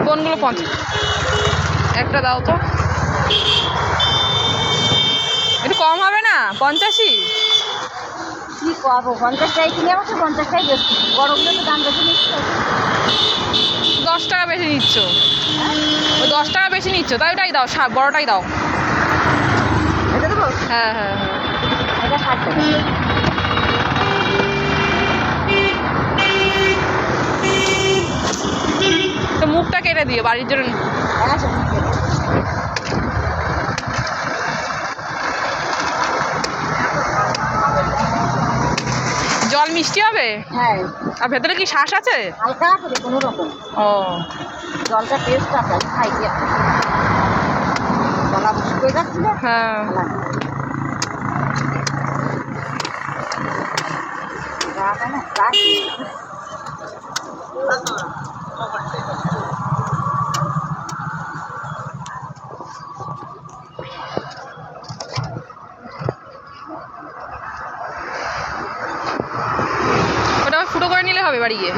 কোনগুলো 50? একটা দাও তো, একটু কম হবে না? 85? কি করবো, 50টাই কিনে আমাকে 50টাই বেশি, বড়গুলো তো দাম বেশি নিচ্ছে। 10 টাকা বেশি নিচ্ছ, ওই 10 টাকা বেশি নিচ্ছ, তাই ওটাই দাও, বড়টাই দাও। এটা দেবো? হ্যাঁ হ্যাঁ হ্যাঁ। এটা 60 টাকা। তো মুখটা কেটে দিও বাড়ির জন্য। হ্যাঁ, জল মিষ্টি হবে? হ্যাঁ। আর ভেতরে কি শ্বাস আছে? হালকা করে কোনো রকম। ও, জলটা টেস্ট আছে, আমি খাই দিয়ে গলা শুকিয়ে যাচ্ছিল। হ্যাঁ। ওটা ফুটো করে নিলে হবে বাড়ি গিয়ে।